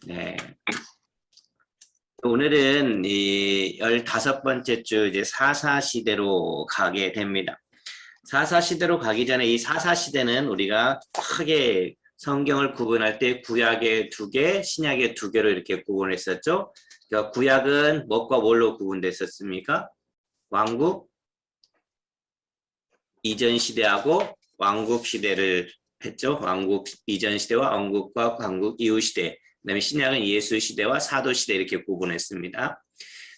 네. 오늘은 이 15번째 주 이제 사사시대로 가게 됩니다. 사사시대로 가기 전에 이 사사시대는 우리가 크게 성경을 구분할 때 구약의 2개, 신약의 2개로 이렇게 구분했었죠. 그러니까 구약은 뭐과 뭘로 구분됐었습니까? 왕국 이전 시대하고 왕국 시대를 했죠. 왕국 이전 시대와 왕국과 왕국 이후 시대. 그다음에 신약은 예수 시대와 사도 시대 이렇게 구분했습니다.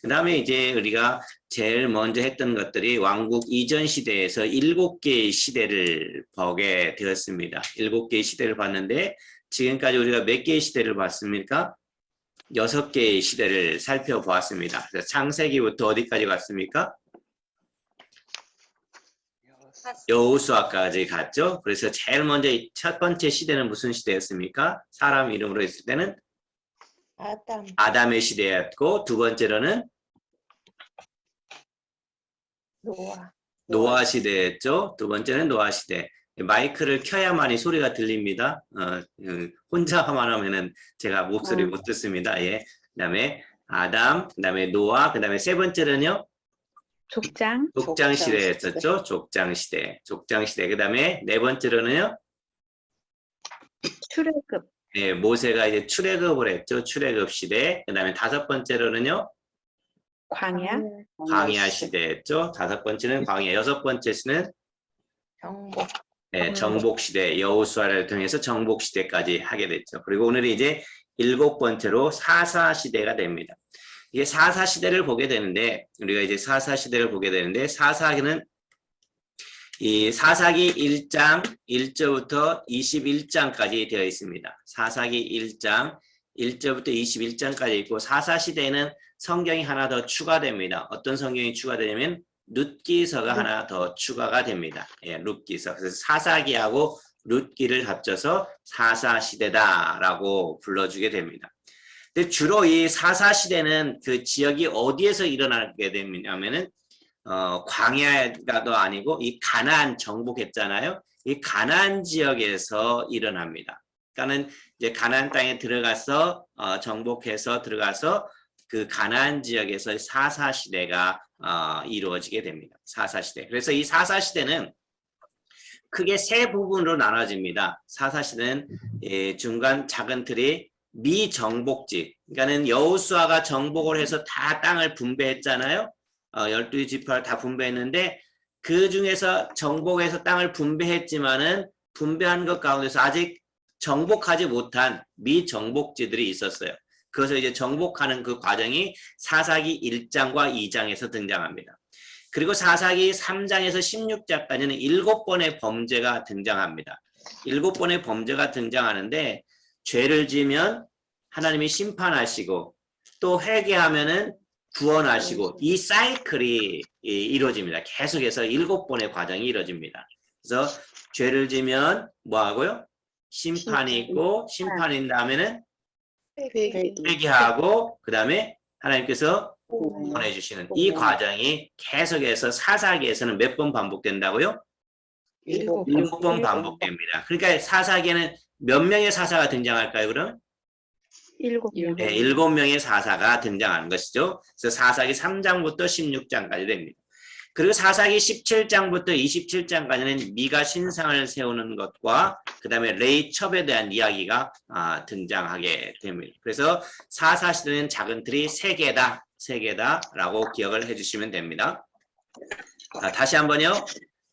그다음에 이제 우리가 제일 먼저 했던 것들이 왕국 이전 시대에서 7개의 시대를 보게 되었습니다. 7개의 시대를 봤는데 지금까지 우리가 몇 개의 시대를 봤습니까? 6개의 시대를 살펴보았습니다. 그래서 창세기부터 어디까지 갔습니까? 여호수아까지 갔죠. 그래서 제일 먼저 첫 번째 시대는 무슨 시대였습니까? 사람 이름으로 했을 때는 아담의 시대였고, 두 번째로는 노아 시대였죠. 두 번째는 노아 시대. 마이크를 켜야만이 소리가 들립니다. 혼자만 하면은 제가 목소리 못 듣습니다. 예. 그다음에 아담, 그다음에 노아, 그다음에 세 번째는요. 족장 시대였었죠. 족장 시대. 그다음에 네 번째로는요. 출애굽. 네, 모세가 이제 출애굽을 했죠. 출애굽 시대. 그다음에 다섯 번째로는요. 광야 시대였죠. 다섯 번째는 광야. 여섯 번째는 정복 시대. 여호수아를 통해서 정복 시대까지 하게 됐죠. 그리고 오늘은 이제 7번째로 사사 시대가 됩니다. 이게 사사 시대를 보게 되는데 우리가 이제 사사 시대를 보게 되는데 사사기는 이 사사기 1장 1절부터 21장까지 되어 있습니다. 사사기 1장 1절부터 21장까지 있고 사사 시대에는 성경이 하나 더 추가됩니다. 어떤 성경이 추가되냐면 룻기서가 하나 더 추가가 됩니다. 예, 룻기서. 그래서 사사기하고 룻기를 합쳐서 사사 시대다라고 불러주게 됩니다. 근데 주로 이 사사 시대는 그 지역이 어디에서 일어나게 되냐면은 광야가도 아니고 이 가나안 정복했잖아요. 이 가나안 지역에서 일어납니다. 그러니까는 이제 가나안 땅에 들어가서 정복해서 들어가서 그 가나안 지역에서 사사 시대가 이루어지게 됩니다. 사사 시대. 그래서 이 사사 시대는 크게 세 부분으로 나눠집니다. 사사 시대는 중간 작은 틀이 미정복지. 그러니까는 여호수아가 정복을 해서 다 땅을 분배했잖아요. 12지파를 다 분배했는데 그 중에서 정복해서 땅을 분배했지만은 분배한 것 가운데서 아직 정복하지 못한 미정복지들이 있었어요. 그래서 이제 정복하는 그 과정이 사사기 1장과 2장에서 등장합니다. 그리고 사사기 3장에서 16장까지는 7번의 범죄가 등장합니다. 7번의 범죄가 등장하는데 죄를 지면 하나님이 심판하시고 또 회개하면은 구원하시고 이 사이클이 이루어집니다. 계속해서 7번의 과정이 이루어집니다. 그래서 죄를 지면 뭐 하고요? 심판이 있고 심판인 다음에는 회개하고 그 다음에 하나님께서 구원해 주시는 이 과정이 계속해서 사사기에서는 몇 번 반복된다고요? 7번 반복됩니다. 그러니까 사사기에는 몇 명의 사사가 등장할까요, 그럼? 7명. 네, 7명의 사사가 등장하는 것이죠. 그래서 사사기 3장부터 16장까지 됩니다. 그리고 사사기 17장부터 27장까지는 미가 신상을 세우는 것과 그 다음에 레이첩에 대한 이야기가 등장하게 됩니다. 그래서 사사시대는 작은 틀이 3개다라고 기억을 해주시면 됩니다. 다시 한번요.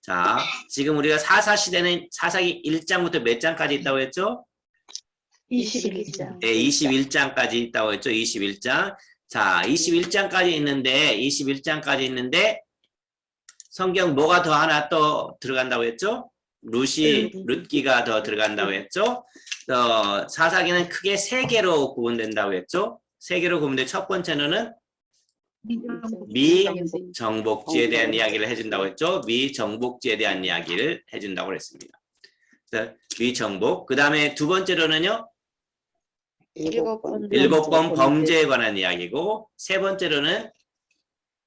자, 지금 우리가 사사시대는 사사기 1장부터 몇 장까지 있다고 했죠? 21장. 네, 21장까지 있다고 했죠. 21장. 자, 21장까지 있는데 성경 뭐가 더 하나 또 들어간다고 했죠? 룻기가 더 들어간다고 했죠? 사사기는 크게 3개로 구분된다고 했죠? 3개로 구분돼 첫 번째는 미정복지에 대한 이야기를 해준다고 했죠? 미정복지에 대한 이야기를 해준다고 했습니다. 미정복. 그 다음에 두 번째로는요? 7번 범죄에 관한 이야기고 세 번째로는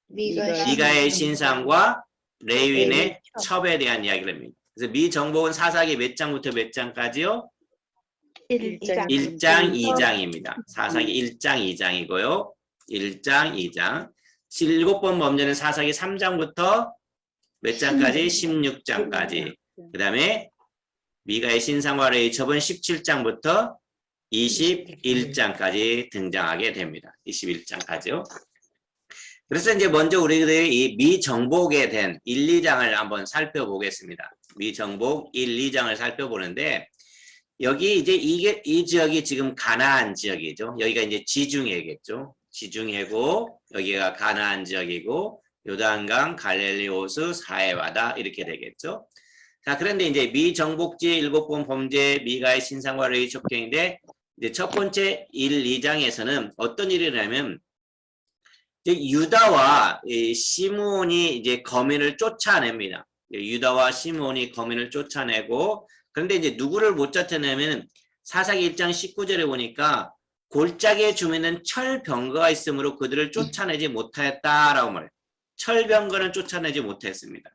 미가의 신상과 레위인의 첩에 대한 이야기를 합니다. 그래서 미정복은 사사기 몇 장부터 몇 장까지요? 1장 1장 2장입니다. 사사기 1장 2장이고요. 1장 2장. 7번 범죄는 사사기 3장부터 몇 장까지? 16장까지. 그 다음에 미가의 신상과 레이첩은 17장부터 21장까지 등장하게 됩니다. 21장까지요. 그래서 이제 먼저 우리들이 이 미정복에 된 1, 2장을 한번 살펴보겠습니다. 미정복 1, 2장을 살펴보는데 여기 이제 이 지역이 지금 가나안 지역이죠. 여기가 이제 지중해겠죠. 지중해고 여기가 가나안 지역이고 요단강, 갈릴리 호수, 사해바다 이렇게 되겠죠. 자, 그런데 이제 미정복지 7번 범죄, 미가의 신상과 레이첩경인데 이제 첫 번째 1, 2장에서는 어떤 일이 일어나면 유다와 시므온이 이제 거민을 쫓아냅니다. 유다와 시므온이 거민을 쫓아내고 그런데 이제 누구를 못 쫓아내면 사사기 1장 19절에 보니까 골짜기에 주민은 철병거가 있으므로 그들을 쫓아내지 못하였다라고 말해요. 철병거는 쫓아내지 못했습니다.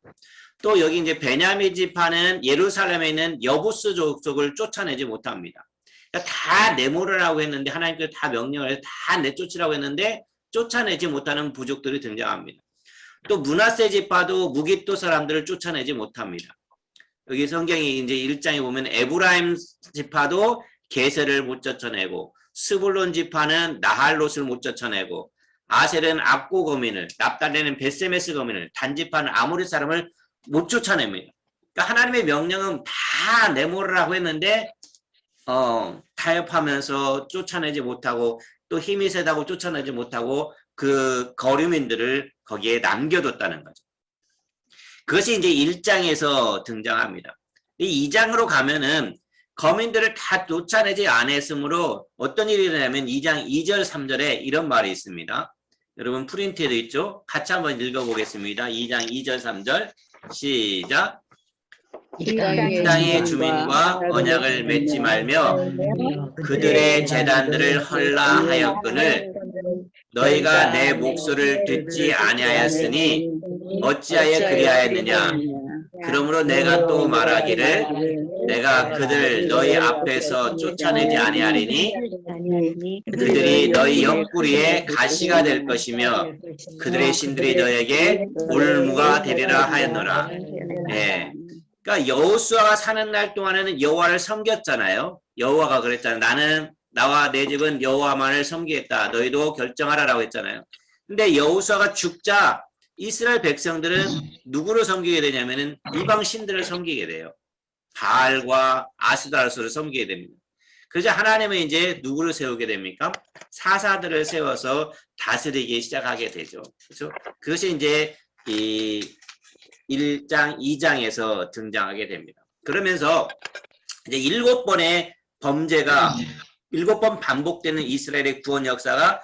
또 여기 이제 베냐민 지파는 예루살렘에 있는 여부스 족속을 쫓아내지 못합니다. 그러니까 다 내몰으라고 했는데 하나님께서 다 명령을 해서 다 내쫓으라고 했는데 쫓아내지 못하는 부족들이 등장합니다. 또 므낫세 지파도 무깃도 사람들을 쫓아내지 못합니다. 여기 성경이 이제 1장에 보면 에브라임 지파도 게셀을 못 쫓아내고 스불론 지파는 나할롯을 못 쫓아내고 아셀은 압고 거민을, 납달레는 베세메스 거민을, 단 지파는 아모리 사람을 못 쫓아냅니다. 그러니까 하나님의 명령은 다 내몰으라고 했는데 타협하면서 쫓아내지 못하고 또 힘이 세다고 쫓아내지 못하고 그 거류민들을 거기에 남겨뒀다는 거죠. 그것이 이제 1장에서 등장합니다. 이 2장으로 가면은 거민들을 다 쫓아내지 않았으므로 어떤 일이 일어나면 2장 2절 3절에 이런 말이 있습니다. 여러분 프린트에도 있죠? 같이 한번 읽어보겠습니다. 2장 2절 3절 시작. 이 땅의 주민과 언약을 맺지 말며 그들의 제단들을 헐라하였거늘 너희가 내 목소리를 듣지 아니하였으니 어찌하여 그리하였느냐. 그러므로 내가 또 말하기를 내가 그들 너희 앞에서 쫓아내지 아니하리니 그들이 너희 옆구리에 가시가 될 것이며 그들의 신들이 너에게 올무가 되리라 하였노라. 네. 그러니까 여호수아가 사는 날 동안에는 여호와를 섬겼잖아요. 여호와가 그랬잖아요. 나는 나와 내 집은 여호와만을 섬기겠다. 너희도 결정하라라고 했잖아요. 근데 여호수아가 죽자 이스라엘 백성들은 누구를 섬기게 되냐면은 이방 신들을 섬기게 돼요. 바알과 아스다르스를 섬기게 됩니다. 그래서 하나님은 이제 누구를 세우게 됩니까? 사사들을 세워서 다스리기 시작하게 되죠. 그렇죠? 그것이 이제 이 1장, 2장에서 등장하게 됩니다. 그러면서 이제 7번의 범죄가 7번 반복되는 이스라엘의 구원 역사가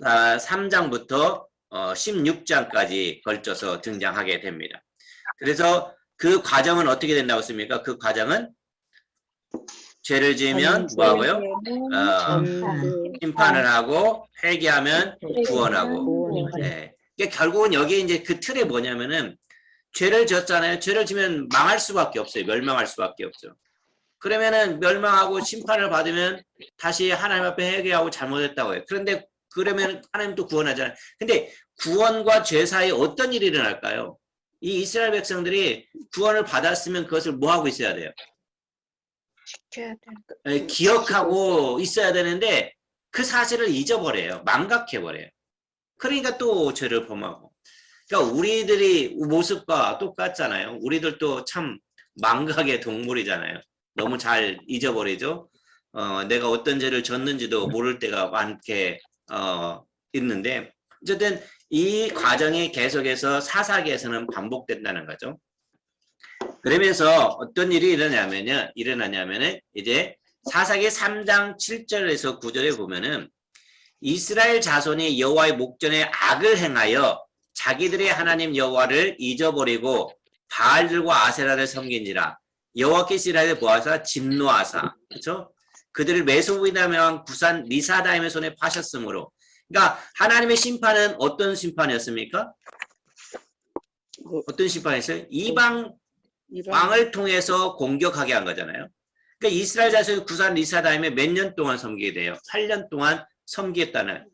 3장부터 16장까지 걸쳐서 등장하게 됩니다. 그래서 그 과정은 어떻게 된다고 했습니까? 그 과정은 죄를 지으면 뭐하고요? 심판을 하고 회개하면 구원하고. 네. 그러니까 결국은 여기 이제 그 틀이 뭐냐면은 죄를 졌잖아요. 죄를 지면 망할 수밖에 없어요. 멸망할 수밖에 없죠. 그러면은 멸망하고 심판을 받으면 다시 하나님 앞에 회개하고 잘못했다고 해요. 그런데 그러면 하나님 또 구원하잖아요. 근데 구원과 죄 사이에 어떤 일이 일어날까요? 이 이스라엘 백성들이 구원을 받았으면 그것을 뭐 하고 있어야 돼요? 기억하고 있어야 되는데 그 사실을 잊어버려요. 망각해버려요. 그러니까 또 죄를 범하고. 그러니까 우리들이 모습과 똑같잖아요. 우리들도 참 망각의 동물이잖아요. 너무 잘 잊어버리죠. 내가 어떤 죄를 졌는지도 모를 때가 많게 있는데 어쨌든 이 과정이 계속해서 사사기에서는 반복된다는 거죠. 그러면서 어떤 일이 일어나냐면은 이제 사사기 3장 7절에서 9절에 보면은 이스라엘 자손이 여호와의 목전에 악을 행하여 자기들의 하나님 여호와를 잊어버리고 바알들과 아세라를 섬긴지라 여호와께서 이스라엘을 보아사 진노하사 그렇죠? 그들을 메소보이다 명한 구산 리사다임의 손에 파셨으므로 그러니까 하나님의 심판은 어떤 심판이었습니까? 어떤 심판이었어요? 이방 왕을 통해서 공격하게 한 거잖아요. 그러니까 이스라엘 자손이 구산 리사다임에 몇 년 동안 섬기게 돼요? 8년 동안 섬기겠다는.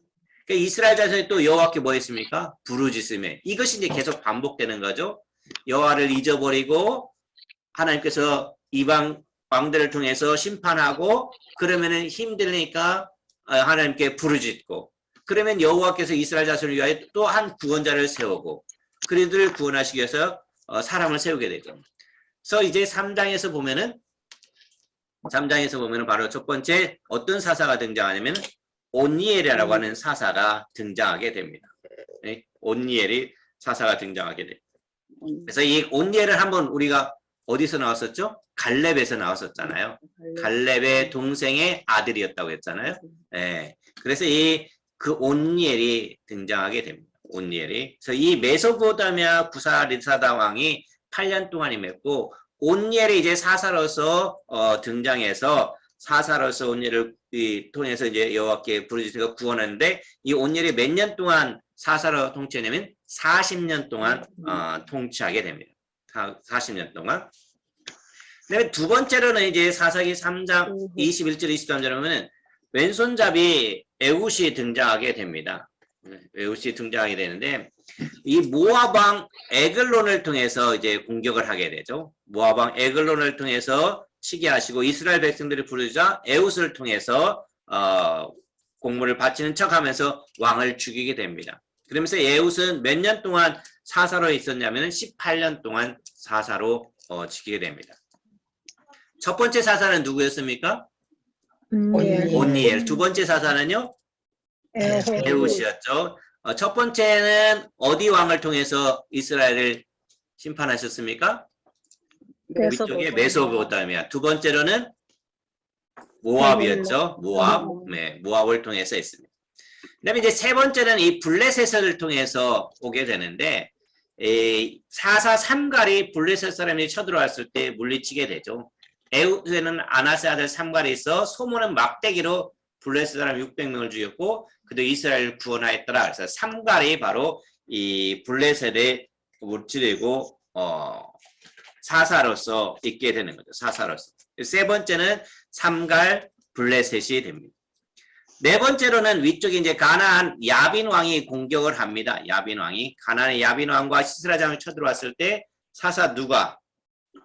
그러니까 이스라엘 자손이 또 여호와께 뭐 했습니까? 부르짖음에. 이것이 이제 계속 반복되는 거죠. 여호와를 잊어버리고 하나님께서 이방 왕들을 통해서 심판하고 그러면은 힘들으니까 하나님께 부르짖고 그러면 여호와께서 이스라엘 자손을 위하여 또 한 구원자를 세우고 그들을 구원하시기 위해서 사람을 세우게 되죠. 그래서 이제 3장에서 보면은 바로 첫 번째 어떤 사사가 등장하냐면 온니엘이라고 하는 사사가 등장하게 됩니다. 네? 온니엘이 사사가 등장하게 돼요. 그래서 이 온니엘은 한번 우리가 어디서 나왔었죠? 갈렙에서 나왔었잖아요. 갈렙의 동생의 아들이었다고 했잖아요. 네. 그래서 그 온니엘이 등장하게 됩니다. 온니엘이. 그래서 이 메소포타미아 구사 리사다 왕이 8년 동안 임했고 온니엘이 이제 사사로서 등장해서 사사로서 온니엘을 통해서 이제 여호와께 부르짖으니까 구원하는데 이 온니엘이 몇 년 동안 사사로 통치하냐면 40년 동안 통치하게 됩니다. 40년 동안. 그다음에 두 번째로는 이제 사사기 3장 21절 23절에 보면 왼손잡이 에훗이 등장하게 됩니다. 에훗이 등장하게 되는데 이 모압 왕 에글론을 통해서 이제 공격을 하게 되죠. 모압 왕 에글론을 통해서 치게 하시고 이스라엘 백성들이 부르자 에훗을 통해서 공물을 바치는 척하면서 왕을 죽이게 됩니다. 그러면서 에훗은 몇 년 동안 사사로 있었냐면 18년 동안 사사로 지키게 됩니다. 첫 번째 사사는 누구였습니까? 온니엘. 두 번째 사사는요? 에훗이었죠. 첫 번째는 어디 왕을 통해서 이스라엘을 심판하셨습니까? 위쪽에 메소포타미아. 두 번째로는 모압이었죠. 모압. 네, 모압을 통해서 했습니다. 그다음에 이제 세 번째는 이 블레셋을 통해서 오게 되는데 사사 삼갈이 블레셋 사람이 쳐들어왔을 때 물리치게 되죠. 에훗에는 아나세 아들 삼갈이 있어 소문은 막대기로 블레셋 사람 600명을 죽였고 그도 이스라엘을 구원하였더라. 그래서 삼갈이 바로 이 블레셋에 무찌르고 사사로서 있게 되는 거죠. 사사로서. 세 번째는 삼갈 블레셋이 됩니다. 네 번째로는 위쪽에 이제 가나안 야빈 왕이 공격을 합니다. 야빈 왕이 가나안의 야빈 왕과 시스라 장을 쳐들어왔을 때 사사 누가?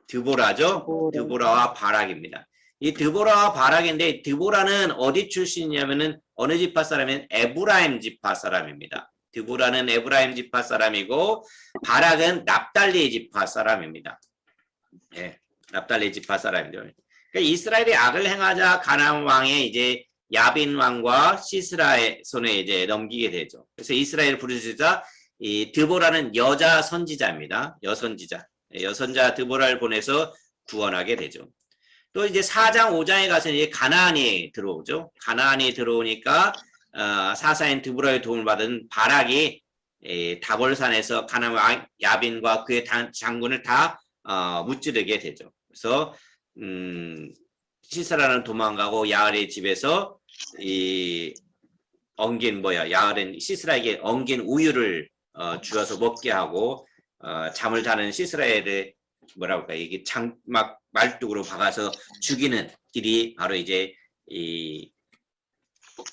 드보라죠. 드보라와 바락입니다. 이 드보라와 바락인데 드보라는 어디 출신이냐면은 어느 지파 사람이면 에브라임 지파 사람입니다. 드보라는 에브라임 지파 사람이고 바락은 납달리 지파 사람입니다. 예, 납달리 지파 사람이죠. 그러니까 이스라엘이 악을 행하자 가나안 왕의 이제 야빈 왕과 시스라의 손에 이제 넘기게 되죠. 그래서 이스라엘 부르짖자 이 드보라는 여자 선지자입니다. 여선자 드보라를 보내서 구원하게 되죠. 또 이제 4장 5장에 가서 이제 가나안이 들어오죠. 가나안이 들어오니까 사사인 드보라의 도움을 받은 바락이 다볼산에서 가나안 왕 야빈과 그의 장군을 다 무찌르게 되죠. 그래서 시스라는 도망가고 야알의 집에서 야알은 시스라에게 엉긴 우유를 주어서 먹게 하고 잠을 자는 시스라엘을 뭐라고 할까 이게 막 말뚝으로 박아서 죽이는 일이 바로 이제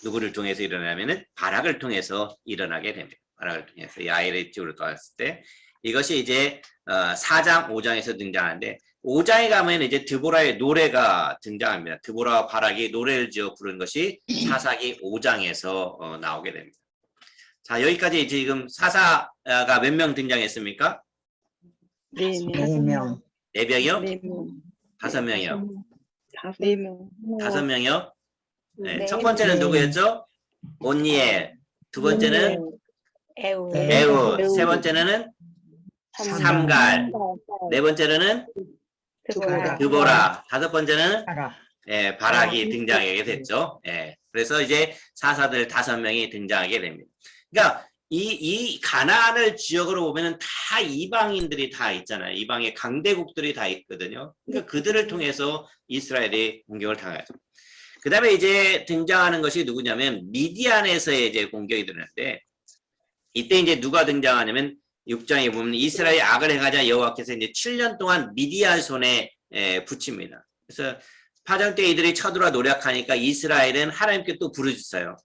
누구를 통해서 일어나면은 바락을 통해서 일어나게 됩니다. 바락을 통해서 야알의 집으로 갔을 때 이것이 이제 4장 5장에서 등장하는데 5장에 가면 이제 드보라의 노래가 등장합니다. 드보라와 바락이 노래를 지어 부른 것이 사사기 5장에서 나오게 됩니다. 자, 여기까지 지금 사사가 몇 명 등장했습니까? 4명. 4명이요? 5명이요? 4명. 5명이요? 네. 첫 번째는 누구였죠? 온니엘. 두 번째는 에훗. 세 번째는 삼갈. 네 번째는 드보라. 다섯 번째는 바락이 등장하게 됐죠. 그래서 이제 사사들 5명이 등장하게 됩니다. 그러니까 이 가나안을 지역으로 보면은 다 이방인들이 다 있잖아요. 이방의 강대국들이 다 있거든요. 그러니까 그들을 통해서 이스라엘이 공격을 당하죠. 그 다음에 이제 등장하는 것이 누구냐면 미디안에서의 이제 공격이 되는데 이때 이제 누가 등장하냐면 6장에 보면 이스라엘이 악을 행하자 여호와께서 이제 7년 동안 미디안 손에 붙입니다. 그래서 파전 때 이들이 쳐들어와 노력하니까 이스라엘은 하나님께 또 부르짖어요.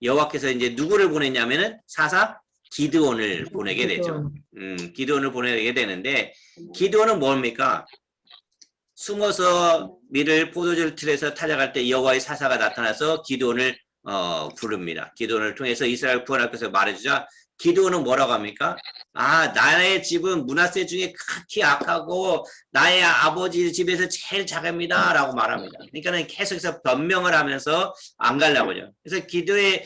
여호와께서 이제 누구를 보냈냐면은 사사 기드온을 보내게 되죠. 기드온을 보내게 되는데 기드온은 뭡니까? 숨어서 밀을 포도주 틀에서 타작할 때 여호와의 사사가 나타나서 기드온을 부릅니다. 기드온을 통해서 이스라엘 구원할 것을 말해주자 기드온은 뭐라고 합니까? 아, 나의 집은 므낫세 중에 극히 악하고 나의 아버지 집에서 제일 작습니다. 라고 말합니다. 그러니까는 계속해서 변명을 하면서 안 가려고 하죠. 그래서 기도의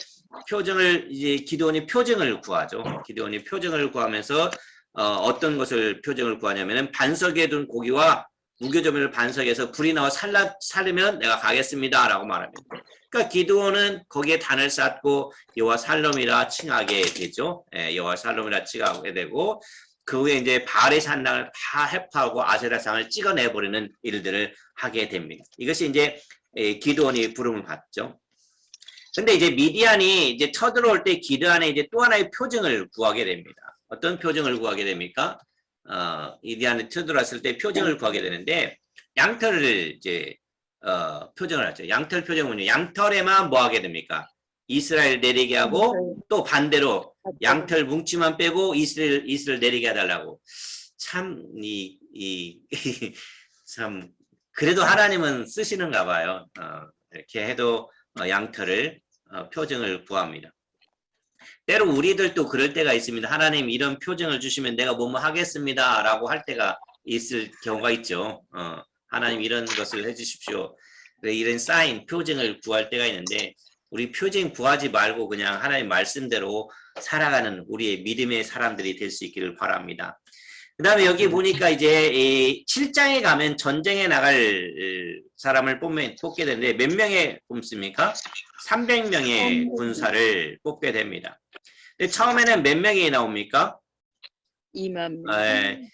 표정을, 이제 기드온이 표정을 구하죠. 기드온이 표정을 구하면서 어떤 것을 표정을 구하냐면은 반석에 둔 고기와 무교조물을 반석에서 불이 나와 살리면 내가 가겠습니다. 라고 말합니다. 그러니까 기드온은 거기에 단을 쌓고 여호와 살롬이라 칭하게 되죠. 여호와 살롬이라 칭하게 되고 그 후에 이제 바알의 산당을 다 해파하고 아세라상을 찍어내버리는 일들을 하게 됩니다. 이것이 이제 기드온이 부름을 받죠. 근데 이제 미디안이 이제 쳐들어올 때 기드온에 이제 또 하나의 표징을 구하게 됩니다. 어떤 표징을 구하게 됩니까? 미디안에 쳐들어왔을 때 표징을 구하게 되는데 양털을 이제 표정을 하죠. 양털 표정은요. 양털에만 뭐 하게 됩니까? 이스라엘 내리게 하고 또 반대로 양털 뭉치만 빼고 이스라엘 내리게 해달라고. 참 참 그래도 하나님은 쓰시는가 봐요. 이렇게 해도 양털을 표정을 구합니다. 때로 우리들도 그럴 때가 있습니다. 하나님 이런 표정을 주시면 내가 뭐뭐 하겠습니다. 라고 할 때가 있을 경우가 있죠. 하나님 이런 것을 해주십시오. 이런 사인, 표징을 구할 때가 있는데 우리 표징 구하지 말고 그냥 하나님 말씀대로 살아가는 우리의 믿음의 사람들이 될 수 있기를 바랍니다. 그 다음에 여기 보니까 이제 7장에 가면 전쟁에 나갈 사람을 뽑게 되는데 몇 명의 뽑습니까? 300명의 군사를 뽑게 됩니다. 근데 처음에는 몇 명이 나옵니까? 2만 명.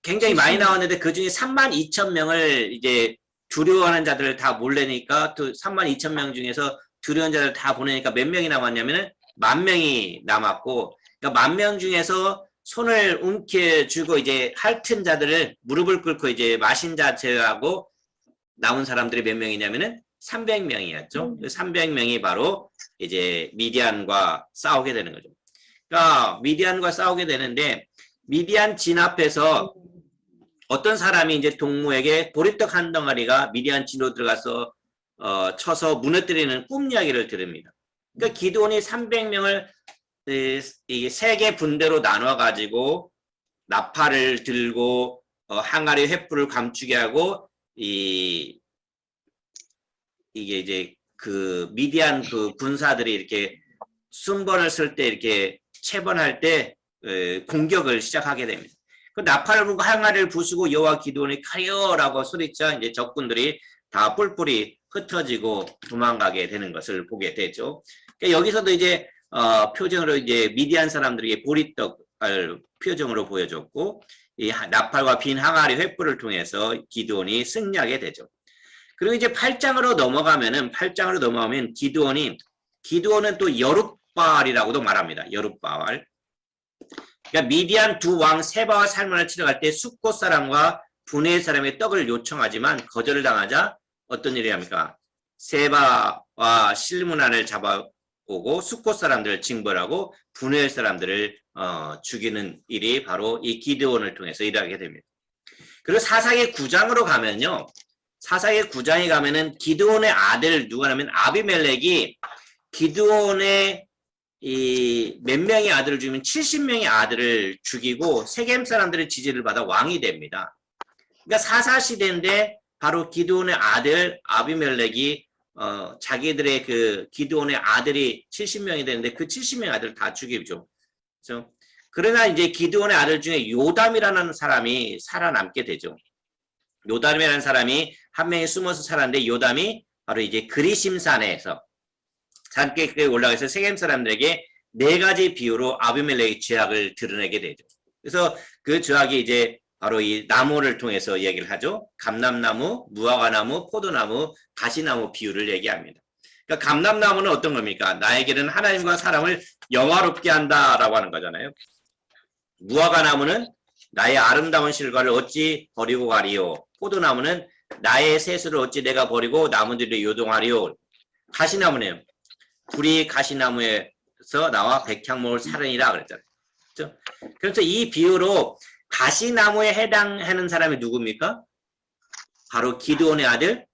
굉장히 많이 나왔는데 그 중에 32,000명을 이제 두려워하는 자들을 다 몰래니까 또 32,000명 중에서 두려운 자들을 다 보내니까 몇 명이 남았냐면은 10,000명이 남았고, 그러니까 10,000명 중에서 손을 움켜쥐고 이제 핥은 자들을 무릎을 꿇고 이제 마신 자 제외하고 남은 사람들이 몇 명이냐면은 300명이었죠. 300명이 바로 이제 미디안과 싸우게 되는 거죠. 그러니까 미디안과 싸우게 되는데 미디안 진 앞에서 어떤 사람이 이제 동무에게 보리떡 한 덩어리가 미디안 진으로 들어가서 쳐서 무너뜨리는 꿈 이야기를 들읍니다. 그러니까 기드온이 300명을 이게 3개 분대로 나눠 가지고 나팔을 들고 항아리 횃불을 감추게 하고 이게 이제 그 미디안 그 군사들이 이렇게 순번을 쓸 때 이렇게 채번할 때 공격을 시작하게 됩니다. 그 나팔을 불고 항아리를 부수고 여호와 기드온이 가려라고 소리쳐 이제 적군들이 다 뿔뿔이 흩어지고 도망가게 되는 것을 보게 되죠. 그러니까 여기서도 이제 표정으로 이제 미디안 사람들에게 보리떡을 표정으로 보여줬고 이 나팔과 빈 항아리 횃불을 통해서 기드온이 승리하게 되죠. 그리고 이제 8장으로 넘어가면 기드온은 또 여룻바알이라고도 말합니다. 여룻바알. 그러니까 미디안 두 왕 세바와 살몬을 치러 갈 때 숫곳 사람과 분의 사람의 떡을 요청하지만 거절을 당하자 어떤 일이 합니까? 세바와 실문안을 잡아오고 숫곳 사람들을 징벌하고 분의 사람들을 죽이는 일이 바로 이 기드온을 통해서 일하게 됩니다. 그리고 사사기 9장으로 가면요. 사사기 9장에 가면은 기드온의 아들 누가냐면 아비멜렉이 기드온의 이 몇 명의 아들을 죽이면 70명의 아들을 죽이고 세겜 사람들의 지지를 받아 왕이 됩니다. 그러니까 사사 시대인데 바로 기드온의 아들 아비멜렉이 자기들의 그 기드온의 아들이 70명이 되는데 그 70명의 아들을 다 죽이죠. 그렇죠? 그러나 이제 기드온의 아들 중에 요담이라는 사람이 살아남게 되죠. 요담이라는 사람이 한 명이 숨어서 살았는데 요담이 바로 이제 그리심산에서 산기슭에 올라가서 세겜 사람들에게 4가지 비유로 아비멜렉의 죄악을 드러내게 되죠. 그래서 그 죄악이 이제 바로 이 나무를 통해서 얘기를 하죠. 감람나무, 무화과나무, 포도나무, 가시나무 비유를 얘기합니다. 그러니까 감람나무는 어떤 겁니까? 나에게는 하나님과 사람을 영화롭게 한다라고 하는 거잖아요. 무화과나무는 나의 아름다운 실과를 어찌 버리고 가리요. 포도나무는 나의 세수를 어찌 내가 버리고 나무들이 요동하리요. 가시나무네요. 불이 가시나무에서 나와 백향목을 사르니라 그랬잖아요. 그렇죠? 그래서 이 비유로 가시나무에 해당하는 사람이 누굽니까? 바로 기드온의 아들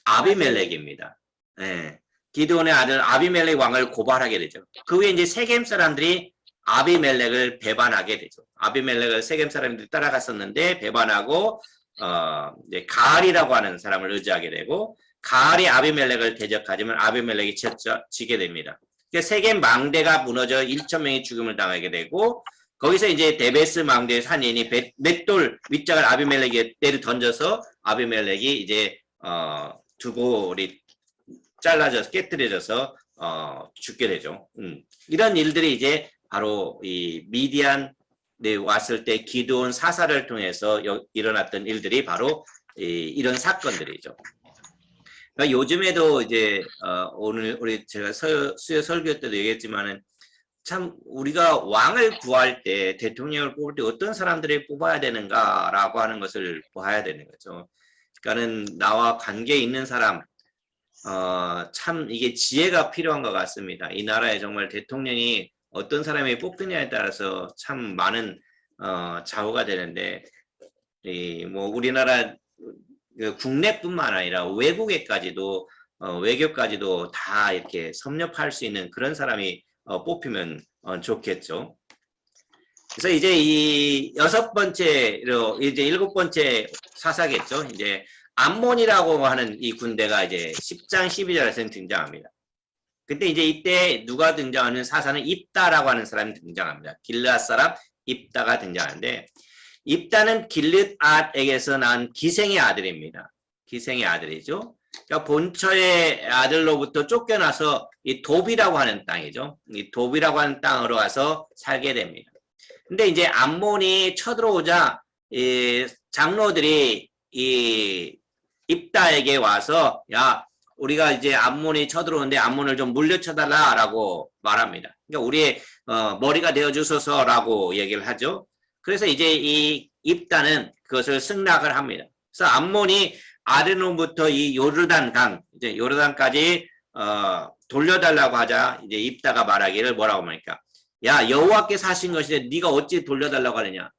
아비멜렉입니다. 예. 기드온의 아들 아비멜렉 왕을 고발하게 되죠. 그 후에 이제 세겜 사람들이 아비멜렉을 배반하게 되죠. 아비멜렉을 세겜 사람들이 따라갔었는데 배반하고 이제 가알이라고 하는 사람을 의지하게 되고 가알이 아비멜렉을 대적하지만 아비멜렉이 지게 됩니다. 그러니까 세겜 망대가 무너져 1,000명이 죽음을 당하게 되고 거기서 이제 데베스 망대의 산인이 맷돌 윗장을 아비멜렉에 때려 던져서 아비멜렉이 이제 두 볼이 잘라져서 깨뜨려져서 죽게 되죠. 이런 일들이 이제 바로 이 미디안에 왔을 때 기드온 사사를 통해서 일어났던 일들이 바로 이런 사건들이죠. 그러니까 요즘에도 이제 오늘 우리 제가 수요 설교 때도 얘기했지만은 참 우리가 왕을 구할 때 대통령을 뽑을 때 어떤 사람들을 뽑아야 되는가라고 하는 것을 봐야 되는 거죠. 그러니까는 나와 관계 있는 사람 참 이게 지혜가 필요한 것 같습니다. 이 나라에 정말 대통령이 어떤 사람이 뽑느냐에 따라서 참 많은 좌우가 되는데 뭐 우리나라 국내뿐만 아니라 외국에까지도 외교까지도 다 이렇게 섭렵할 수 있는 그런 사람이 뽑히면 좋겠죠. 그래서 이제 이 6번째로 이제 7번째 사사겠죠. 이제 암몬이라고 하는 이 군대가 이제 10장 12절에서 등장합니다. 근데 이제 이때 누가 등장하는 사사는 입다라고 하는 사람이 등장합니다. 길르앗 사람 입다가 등장하는데 입다는 길르앗에게서 난 기생의 아들입니다. 기생의 아들이죠. 그러니까 본처의 아들로부터 쫓겨나서 이 도비라고 하는 땅이죠. 이 도비라고 하는 땅으로 와서 살게 됩니다. 근데 이제 암몬이 쳐들어오자 이 장로들이 이 입다에게 와서 야 우리가 이제 암몬이 쳐들어오는데 암몬을 좀 물려쳐달라라고 말합니다. 그러니까 우리의 머리가 되어주소서라고 얘기를 하죠. 그래서 이제 이 입다는 그것을 승낙을 합니다. 그래서 암몬이 아르논부터 이 요르단 강 이제 요르단까지 돌려달라고 하자 이제 입다가 말하기를 뭐라고 합니까? 야 여호와께서 하신 것인데 네가 어찌 돌려달라고 하느냐?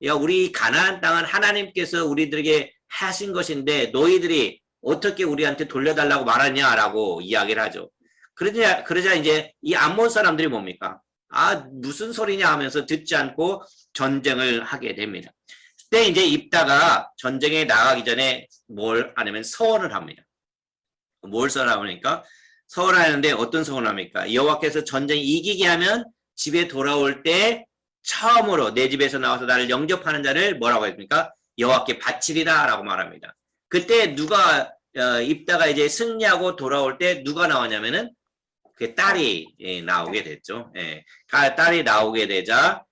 야 우리 가나안 땅은 하나님께서 우리들에게 하신 것인데 너희들이 어떻게 우리한테 돌려달라고 말하냐라고 이야기를 하죠. 그러자 이제 이 암몬 사람들이 뭡니까? 아 무슨 소리냐 하면서 듣지 않고 전쟁을 하게 됩니다. 그때 이제 입다가 전쟁에 나가기 전에 뭘 하냐면 서원을 합니다. 뭘 서원합니까? 서원하는데 어떤 서원을 합니까? 여호와께서 전쟁 이기게 하면 집에 돌아올 때 처음으로 내 집에서 나와서 나를 영접하는 자를 뭐라고 했습니까? 여호와께 바치리라 라고 말합니다. 그때 누가 입다가 이제 승리하고 돌아올 때 누가 나왔냐면은 그 딸이 나오게 됐죠. 예. 딸이 나오게 되자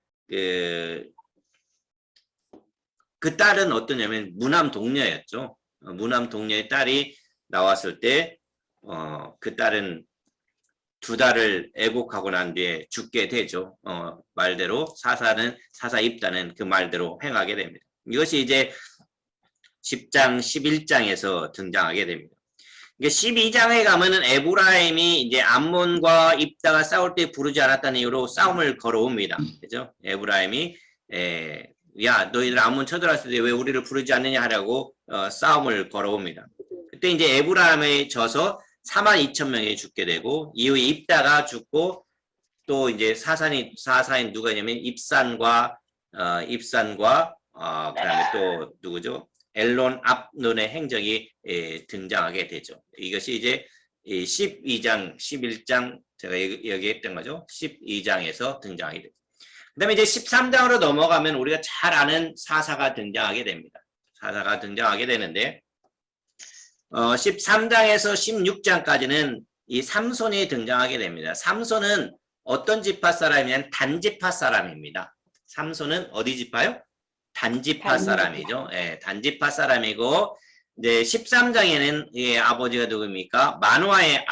그 딸은 어떠냐면 무남 동녀였죠. 무남 동녀의 딸이 나왔을 때 그 딸은 두 달을 애곡하고 난 뒤에 죽게 되죠. 말대로 사사 입다는 그 말대로 행하게 됩니다. 이것이 이제 10장 11장에서 등장하게 됩니다. 12장에 가면은 에브라임이 이제 암몬과 입다가 싸울 때 부르지 않았다는 이유로 싸움을 걸어옵니다. 그죠? 에브라임이 야 너희들 암몬 쳐들어왔을 때 왜 우리를 부르지 않느냐 하라고 싸움을 걸어옵니다. 그때 이제 에브라임이 져서 42,000명이 죽게 되고 이후에 입다가 죽고 또 이제 사사인 누가 있냐면 입산과 그다음에 또 누구죠? 엘론 압논의 행적이 등장하게 되죠. 이것이 이제 12장, 11장 제가 얘기했던 거죠. 12장에서 등장하게 되죠. 그 다음에 이제 13장으로 넘어가면 우리가 잘 아는 사사가 등장하게 됩니다. 사사가 등장하게 되는데 13장에서 16장까지는 이 삼손이 등장하게 됩니다. 삼손은 어떤 지파 사람이냐면 단지파 사람입니다. 삼손은 어디 지파요? 단지파 사람이죠. 예, 단지파 사람이고 이제 13장에는 예, 아버지가 누굽니까? 마노아의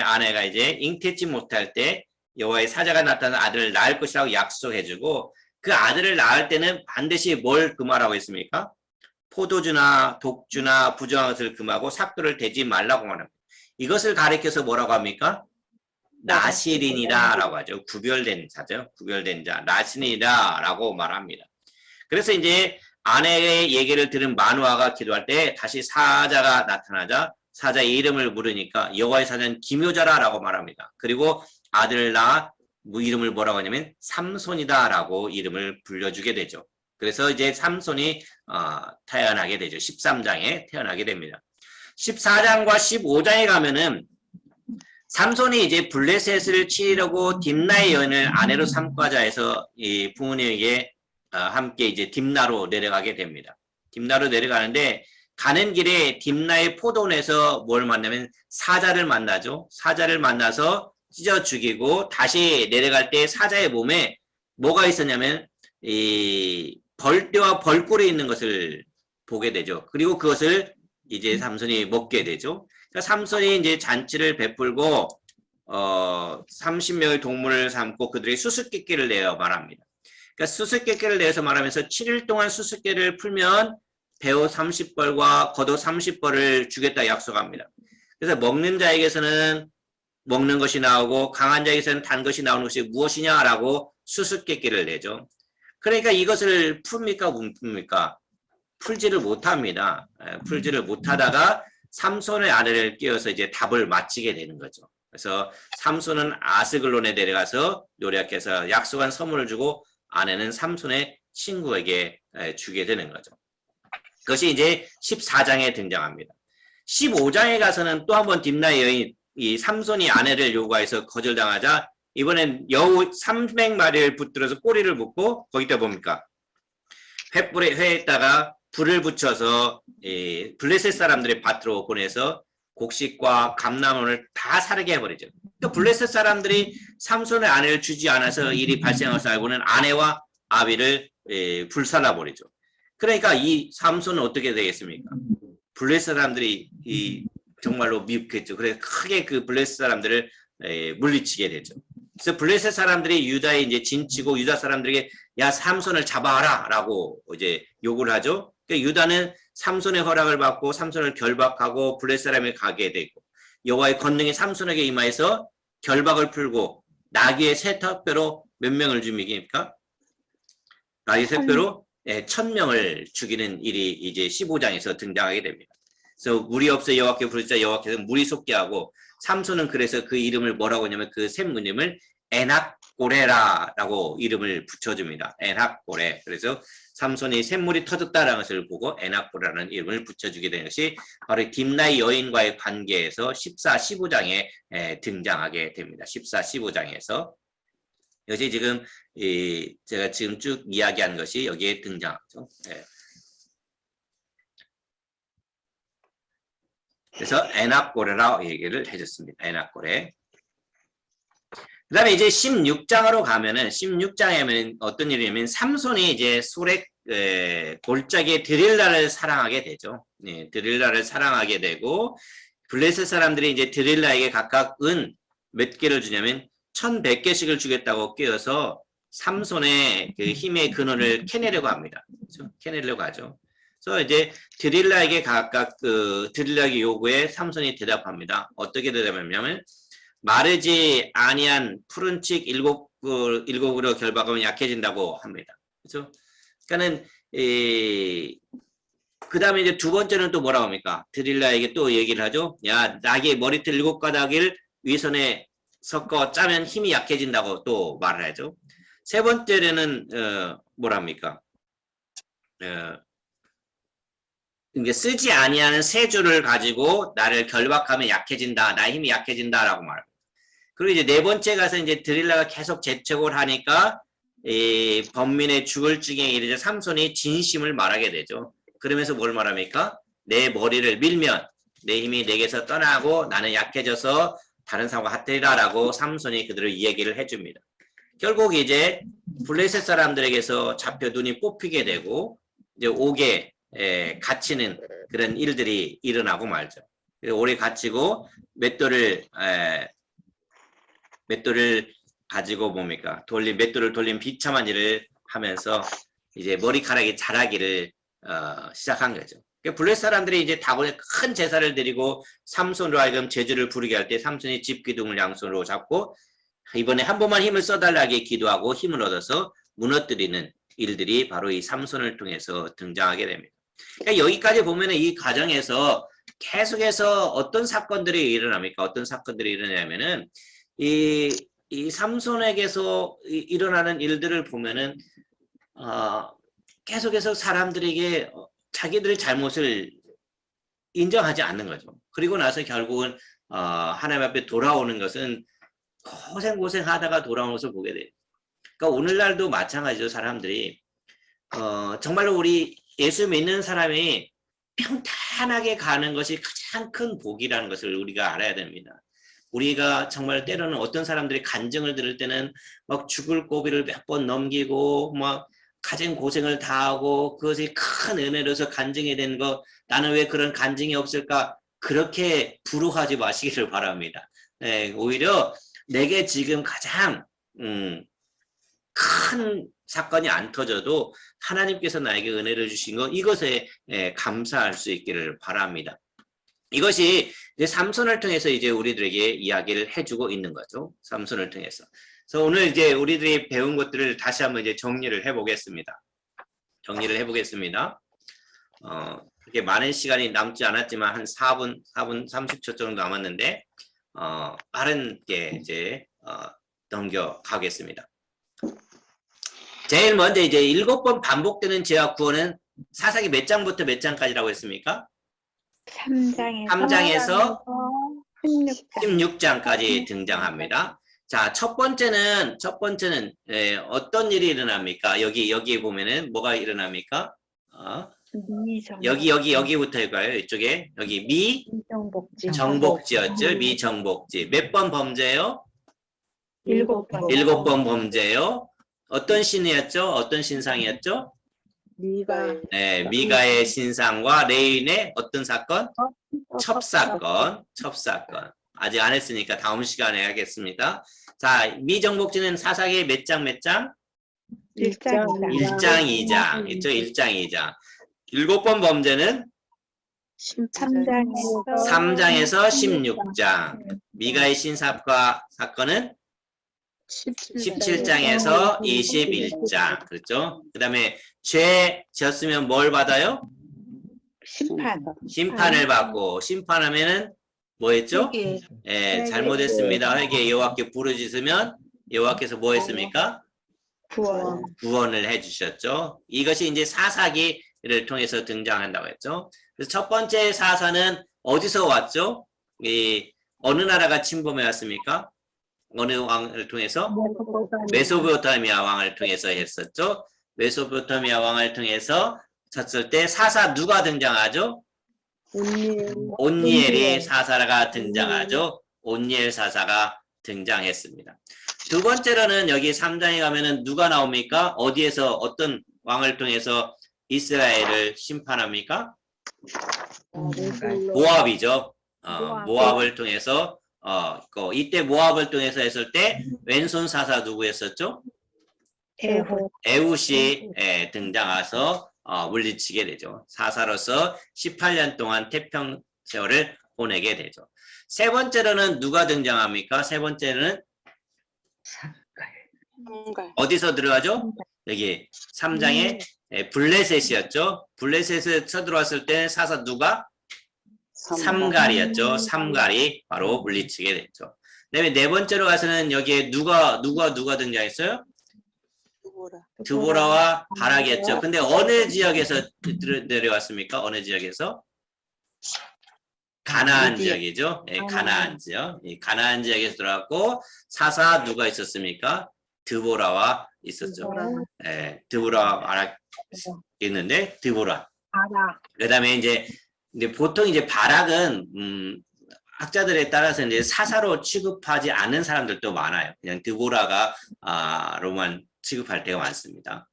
아내가 이제 잉태치 못할 때 여호와의 사자가 나타나서 아들을 낳을 것이라고 약속해주고 그 아들을 낳을 때는 반드시 뭘 금하라고 했습니까? 포도주나 독주나 부정한 것을 금하고 삭도를 대지 말라고 말합니다. 이것을 가리켜서 뭐라고 합니까? 나실인이다라고 하죠. 구별된 자죠. 구별된 자, 나실인이다라고 말합니다. 그래서 이제 아내의 얘기를 들은 마누아가 기도할 때 다시 사자가 나타나자 사자의 이름을 물으니까 여호와의 사자는 기묘자라라고 말합니다. 그리고 아들을 낳아 이름을 뭐라고 하냐면 삼손이다라고 이름을 불려주게 되죠. 그래서 이제 삼손이 태어나게 되죠. 13장에 태어나게 됩니다. 14장과 15장에 가면은 삼손이 이제 블레셋을 치려고 딥나의 여인을 아내로 삼고자 해서 이 부모님에게 함께 이제 딥나로 내려가게 됩니다. 딥나로 내려가는데 가는 길에 딥나의 포도원에서 뭘 만나면 사자를 만나죠. 사자를 만나서 찢어 죽이고 다시 내려갈 때 사자의 몸에 뭐가 있었냐면 이 벌떼와 벌꿀이 있는 것을 보게 되죠. 그리고 그것을 이제 삼손이 먹게 되죠. 그러니까 삼손이 이제 잔치를 베풀고 30명의 동물을 삼고 그들의 수수께끼를 내어 말합니다. 그러니까 수수께끼를 내서 말하면서 7일 동안 수수께를 풀면 배옷 30벌과 겉옷 30벌을 주겠다 약속합니다. 그래서 먹는 자에게서는 먹는 것이 나오고 강한 자에게서는 단 것이 나오는 것이 무엇이냐라고 수수께끼를 내죠. 그러니까 이것을 풉니까 못 풉니까? 풀지를 못합니다. 풀지를 못하다가 삼손의 아내를 끼워서 이제 답을 맞히게 되는 거죠. 그래서 삼손은 아스글론에 내려가서 요리학께서 약속한 선물을 주고 아내는 삼손의 친구에게 주게 되는 거죠. 그것이 이제 14장에 등장합니다. 15장에 가서는 또 한 번 딥나의 여인 이 삼손이 아내를 요구해서 거절당하자 이번엔 여우 300마리를 붙들어서 꼬리를 묶고 거기다 뭡니까? 회에다가 불을 붙여서 블레셋 사람들의 밭으로 보내서 곡식과 감나무를 다 사르게 해버리죠. 그러니까 블레셋 사람들이 삼손의 아내를 주지 않아서 일이 발생한 것을 알고는 아내와 아비를 불살라버리죠. 그러니까 이 삼손은 어떻게 되겠습니까? 블레셋 사람들이 정말로 미흡했죠. 그래서 크게 그 블레셋 사람들을 물리치게 되죠. 그래서 블레셋 사람들이 유다에 이제 진치고 유다 사람들에게 야 삼손을 잡아라라고 이제 요구를 하죠. 그러니까 유다는 삼손의 허락을 받고 삼손을 결박하고 블레셋 사람이 가게 되고 여호와의 권능이 삼손에게 임하여서 결박을 풀고 나귀의 세 턱뼈로 몇 명을 죽입니까? 나귀의 세 뼈로 1000명을 죽이는 일이 이제 15장에서 등장하게 됩니다. 그래서 물이 없어 여호와께 부르짖자 여호와께서 물이 솟게 하고 삼손은 그래서 그 이름을 뭐라고 하냐면 그 샘 이름을 에낙고레라라고 이름을 붙여줍니다. 에낙고레. 그래서 삼손이 샘물이 터졌다라는 것을 보고 에낙고레라는 이름을 붙여주게 된 것이 바로 딥나의 여인과의 관계에서 14, 15장에 등장하게 됩니다. 14, 15장에서 이것이 지금 제가 지금 쭉 이야기한 것이 여기에 등장하죠. 그래서 에낙고레라고 얘기를 해줬습니다. 에낙고레. 그 다음에 이제 16장으로 가면은 16장에는 어떤 일이냐면 삼손이 이제 골짜기에 드릴라를 사랑하게 되죠. 드릴라를 사랑하게 되고 블레셋 사람들이 이제 드릴라에게 각각 은 몇 개를 주냐면 1100개씩을 주겠다고 끼어서 삼손의 그 힘의 근원을 캐내려고 합니다. 그렇죠? 캐내려고 하죠. 그래서 이제 드릴라에게 각각 그 드릴라의 요구에 삼손이 대답합니다. 어떻게 대답하냐면 마르지 아니한 푸른칙 일곱으로 결박하면 약해진다고 합니다. 그렇죠? 그러니까는 그 다음에 이제 두 번째는 또 뭐라고 합니까? 드릴라에게 또 얘기를 하죠. 야, 나귀의 머리털 7가닥을 위선에 섞어 짜면 힘이 약해진다고 또 말을 하죠. 세 번째는 뭐랍니까? 이게 쓰지 아니하는 세 줄을 가지고 나를 결박하면 약해진다. 나의 힘이 약해진다라고 말합니다. 그리고 이제 네 번째 가서 이제 드릴라가 계속 재촉을 하니까 이 범민의 죽을 징에 이르자 삼손이 진심을 말하게 되죠. 그러면서 뭘 말합니까? 내 머리를 밀면 내 힘이 내게서 떠나고 나는 약해져서 다른 사람과 핫되리라라고 삼손이 그들을 이야기를 해줍니다. 결국 이제 블레셋 사람들에게서 잡혀 눈이 뽑히게 되고 이제 옥에 갇히는 그런 일들이 일어나고 말죠. 오래 갇히고 맷돌을 가지고 뭡니까? 맷돌을 돌린 비참한 일을 하면서 이제 머리카락이 자라기를 시작한 거죠. 그러니까 블레셋 사람들이 이제 다곤에 큰 제사를 드리고 삼손으로 하여금 제주를 부르게 할 때 삼손이 집기둥을 양손으로 잡고 이번에 한 번만 힘을 써달라게 기도하고 힘을 얻어서 무너뜨리는 일들이 바로 이 삼손을 통해서 등장하게 됩니다. 그러니까 여기까지 보면은 이 과정에서 계속해서 어떤 사건들이 일어납니까? 어떤 사건들이 일어나냐면은 이 삼손에게서 일어나는 일들을 보면은 계속해서 사람들에게 자기들의 잘못을 인정하지 않는 거죠. 그리고 나서 결국은 하나님 앞에 돌아오는 것은 고생하다가 돌아오는 것을 보게 돼요. 그러니까 오늘날도 마찬가지죠. 사람들이 정말로 우리 예수 믿는 사람이 평탄하게 가는 것이 가장 큰 복이라는 것을 우리가 알아야 됩니다. 우리가 정말 때로는 어떤 사람들이 간증을 들을 때는 막 죽을 고비를 몇 번 넘기고 막 가진 고생을 다하고 그것이 큰 은혜로서 간증이 된 거 나는 왜 그런 간증이 없을까 그렇게 부러워하지 마시기를 바랍니다. 네, 오히려 내게 지금 가장 큰 사건이 안 터져도 하나님께서 나에게 은혜를 주신 것 이것에 감사할 수 있기를 바랍니다. 이것이 이제 삼손을 통해서 이제 우리들에게 이야기를 해주고 있는 거죠. 삼손을 통해서. 그래서 오늘 이제 우리들이 배운 것들을 다시 한번 이제 정리를 해보겠습니다. 그렇게 많은 시간이 남지 않았지만 한 4분 30초 정도 남았는데 빠르게 이제 넘겨가겠습니다. 제일 먼저 이제 7번 반복되는 죄와 구원은 사사기 몇 장부터 몇 장까지라고 했습니까? 3장에서 16장까지 등장합니다. 자, 첫 번째는 어떤 일이 일어납니까? 여기 보면은 뭐가 일어납니까? 여기부터일까요? 이쪽에 여기 정복지였죠. 미정복지. 몇 번 범죄요? 7번. 7번 범죄요. 어떤 신이었죠? 어떤 신상이었죠? 네, 미가의 신상과 레인의 어떤 사건? 첩사건. 아직 안 했으니까 다음 시간에 하겠습니다. 자, 미정복지는 사사기 몇 장? 1장. 1장, 2장. 있죠? 1장, 2장. 7번 범죄는 3장에서 16장. 미가의 신사과 사건은 17장에서 21장. 그렇죠? 그 다음에 죄 졌으면 뭘 받아요? 심판을 받고, 심판하면은 뭐 했죠? 예, 잘못했습니다. 회개 여호와께 부르짖으면 여호와께서 뭐 했습니까? 구원을 해주셨죠. 이것이 이제 사사기를 통해서 등장한다고 했죠. 그래서 첫 번째 사사는 어디서 왔죠? 어느 나라가 침범해 왔습니까? 어느 왕을 통해서? 메소포타미아 왕을 통해서 했었죠. 메소포타미아 왕을 통해서 쳤을 때 사사 누가 등장하죠? 온니엘이 사사가 등장하죠. 온니엘 사사가 등장했습니다. 두 번째로는 여기 3장에 가면은 누가 나옵니까? 어디에서 어떤 왕을 통해서 이스라엘을 심판합니까? 모압이죠. 모압을 통해서 이때 모압을 통해서 했을 때 왼손 사사 누구였었죠? 에훗이 등장해서 물리치게 되죠. 사사로서 18년 동안 태평 세월을 보내게 되죠. 세 번째로는 누가 등장합니까? 세 번째는 어디서 들어가죠? 여기 3장에 블레셋이었죠. 블레셋에 쳐들어왔을 때 사사 누가? 삼갈이었죠. 삼갈이 바로 물리치게 됐죠. 그다음에 네 번째로 가서는 여기에 누가 등장했어요? 드보라와 바락이었죠. 근데 어느 지역에서 내려왔습니까? 어느 지역에서? 가나안 지역이죠. 네, 가나안 지역. 가나안 지역에서 들어왔고 사사 누가 있었습니까? 드보라와 있었죠. 네, 드보라와 바락 있는데 드보라. 그다음에 이제 보통 이제 바락은 학자들에 따라서 이제 사사로 취급하지 않는 사람들도 많아요. 그냥 드보라가 로만 취급할 때가 많습니다.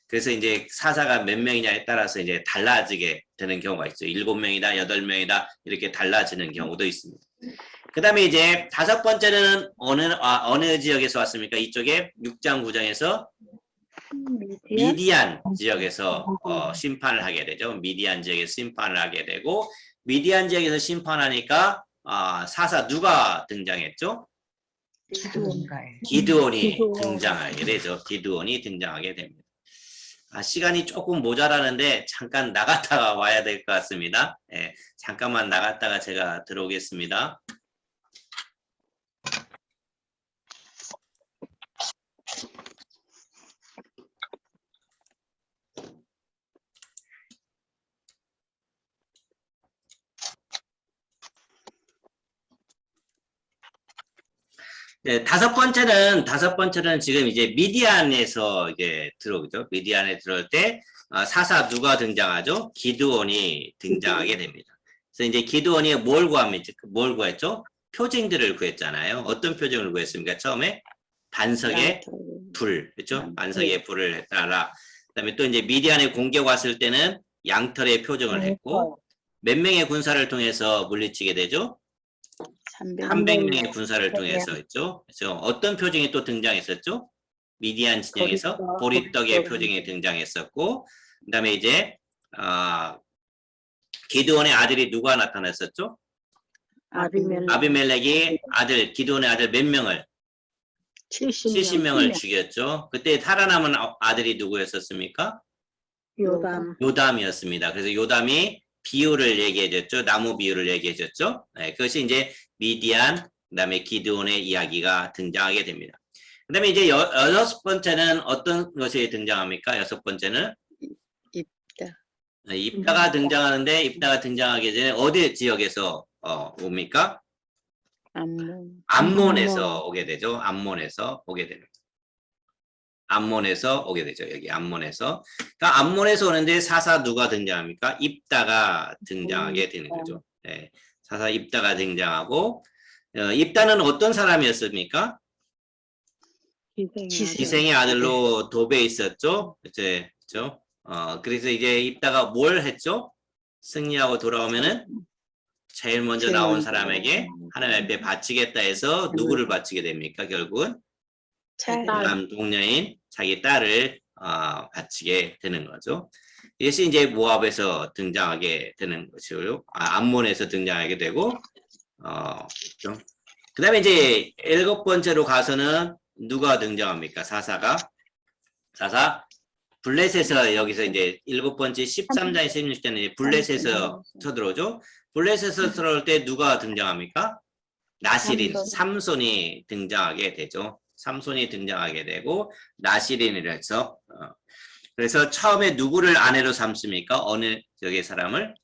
그래서 이제 사사가 몇 명이냐에 따라서 이제 달라지게 되는 경우가 있어요. 7명이다, 8명이다 이렇게 달라지는 경우도 있습니다. 그 다음에 이제 다섯 번째는 어느 지역에서 왔습니까? 이쪽에 6장 9장에서 미디안 지역에서 심판을 하게 되죠. 미디안 지역에서 심판을 하게 되고 미디안 지역에서 심판하니까 사사 누가 등장했죠? 기드온이 등장하게 되죠. 기드온이 등장하게 됩니다. 시간이 조금 모자라는데 잠깐 나갔다가 와야 될 것 같습니다. 예, 잠깐만 나갔다가 제가 들어오겠습니다. 네, 다섯 번째는 지금 이제 미디안에서 이제 들어오죠. 미디안에 들어올 때 사사 누가 등장하죠? 기드온이 등장하게 됩니다. 그래서 이제 기드온이 뭘 구했죠? 표징들을 구했잖아요. 어떤 표징을 구했습니까? 처음에 반석의 불, 그렇죠? 반석의 불을 따라. 그다음에 또 이제 미디안에 공격 왔을 때는 양털의 표징을 했고 몇 명의 군사를 통해서 물리치게 되죠? 300명의 군사를 통해서 했죠. 그래서 어떤 표징이 또 등장했었죠? 미디안 진영에서 보리떡의 표징이 등장했었고, 그다음에 이제 기드온의 아들이 누가 나타났었죠? 아비멜렉이 아들 기드온의 아들 몇 명을? 70명을 죽였죠. 그때 살아남은 아들이 누구였었습니까? 요담이었습니다. 그래서 요담이 비유를 얘기해줬죠. 나무 비유를 얘기해줬죠. 네, 그것이 이제 미디안, 그다음에 기드온의 이야기가 등장하게 됩니다. 그다음에 이제 여섯 번째는 어떤 것이 등장합니까? 여섯 번째는 입다가 등장하는데 입다가 등장하기 전에 어디 지역에서 옵니까? 암몬에서 오게 되죠. 암몬에서 오게 됩니다. 암몬에서 오게 되죠. 여기 암몬에서. 그러니까 암몬에서 오는데 사사 누가 등장합니까? 입다가 등장하게 되는 거죠. 네. 사사 입다가 등장하고 입다는 어떤 사람이었습니까? 기생의 아들로 도배에 있었죠. 그렇죠? 그래서 이제 입다가 뭘 했죠? 승리하고 돌아오면은 제일 먼저 나온 사람에게 하나님 앞에 바치겠다 해서 누구를 바치게 됩니까? 결국은 남 동녀인 자기 딸을 바치게 되는 거죠. 이것이 이제 모압에서 등장하게 되는 것이고요. 암몬에서 등장하게 되고, 그렇죠? 그다음에 이제 일곱 번째로 가서는 누가 등장합니까? 사사 블레셋에서 여기서 이제 일곱 번째 13장에 16장에 블레셋에서 쳐들어오죠. 블레셋에서 들어올 때 누가 등장합니까? 나시린, 삼손이 등장하게 되죠. 삼손이 등장하게 되고 나시린이라 해서 그래서 처음에 누구를 아내로 삼습니까? 어느 저기 사람을?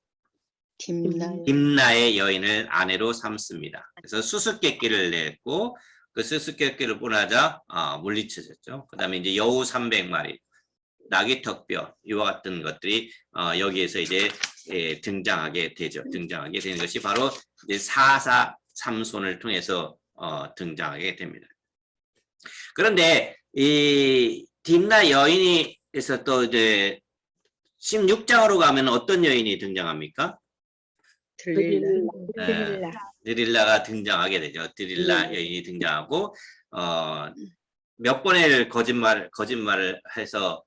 딥나의 여인을 아내로 삼습니다. 그래서 수수께끼를 냈고 그 수수께끼를 보내자 물리쳐졌죠. 그 다음에 이제 여우 300마리, 나귀 턱뼈 이와 같은 것들이 여기에서 이제 등장하게 되죠. 등장하게 되는 것이 바로 이제 사사 삼손을 통해서 등장하게 됩니다. 그런데 이 딥나 여인에서 또 이제 16장으로 가면 어떤 여인이 등장합니까? 드릴라가 등장하게 되죠. 드릴라 여인이 등장하고 몇 번의 거짓말을 해서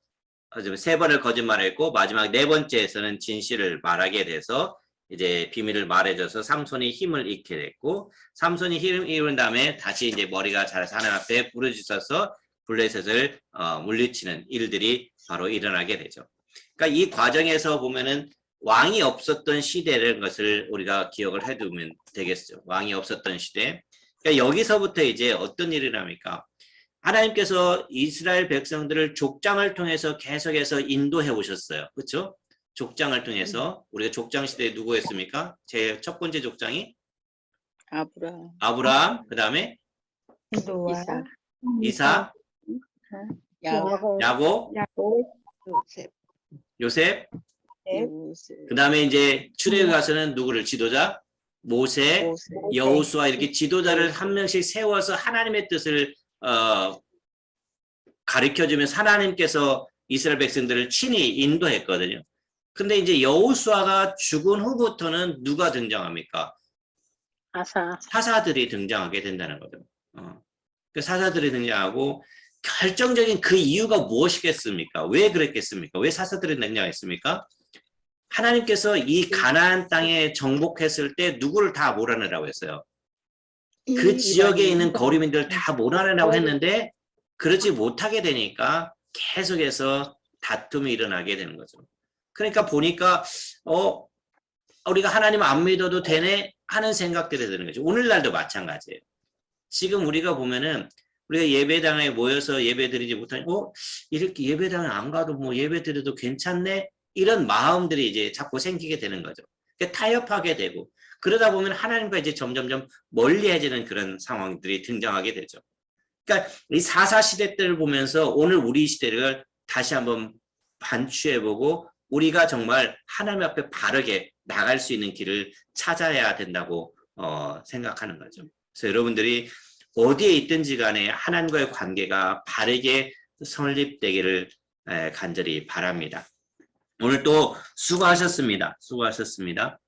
세 번을 거짓말했고 마지막 네 번째에서는 진실을 말하게 돼서 이제 비밀을 말해줘서 삼손이 힘을 잃게 됐고 삼손이 힘을 잃은 다음에 다시 이제 머리가 자라서 하나님 앞에 부르짖어서 블레셋을 물리치는 일들이 바로 일어나게 되죠. 그러니까 이 과정에서 보면은 왕이 없었던 시대라는 것을 우리가 기억을 해두면 되겠죠. 왕이 없었던 시대. 그러니까 여기서부터 이제 어떤 일이 일어납니까? 하나님께서 이스라엘 백성들을 족장을 통해서 계속해서 인도해 오셨어요. 그렇죠? 족장을 통해서 우리가 족장 시대에 누구였습니까? 제 첫 번째 족장이 아브라함, 그 다음에 이삭, 야곱, 요셉, 그 다음에 이제 출애굽 가서는 누구를 지도자? 모세, 여호수아 이렇게 지도자를 한 명씩 세워서 하나님의 뜻을 가르쳐주면서 하나님께서 이스라엘 백성들을 친히 인도했거든요. 근데 이제 여호수아가 죽은 후부터는 누가 등장합니까? 사사들이 등장하게 된다는 거죠. 그 사사들이 등장하고 결정적인 그 이유가 무엇이겠습니까? 왜 그랬겠습니까? 왜 사사들이 냉정했습니까? 하나님께서 이 가나안 땅에 정복했을 때 누구를 다 몰아내라고 했어요. 그 지역에 있는 거류민들을 다 몰아내라고 했는데 그러지 못하게 되니까 계속해서 다툼이 일어나게 되는 거죠. 그러니까 보니까 우리가 하나님 안 믿어도 되네 하는 생각들이 드는 거죠. 오늘날도 마찬가지예요. 지금 우리가 보면은 우리가 예배당에 모여서 예배드리지 못하니 이렇게 예배당에 안 가도 뭐 예배드려도 괜찮네 이런 마음들이 이제 자꾸 생기게 되는 거죠. 그러니까 타협하게 되고 그러다 보면 하나님과 이제 점점점 멀리해지는 그런 상황들이 등장하게 되죠. 그러니까 이 사사 시대 때를 보면서 오늘 우리 시대를 다시 한번 반추해보고 우리가 정말 하나님 앞에 바르게 나갈 수 있는 길을 찾아야 된다고 생각하는 거죠. 그래서 여러분들이 어디에 있든지 간에 하나님과의 관계가 바르게 설립되기를 간절히 바랍니다. 오늘 또 수고하셨습니다. 수고하셨습니다.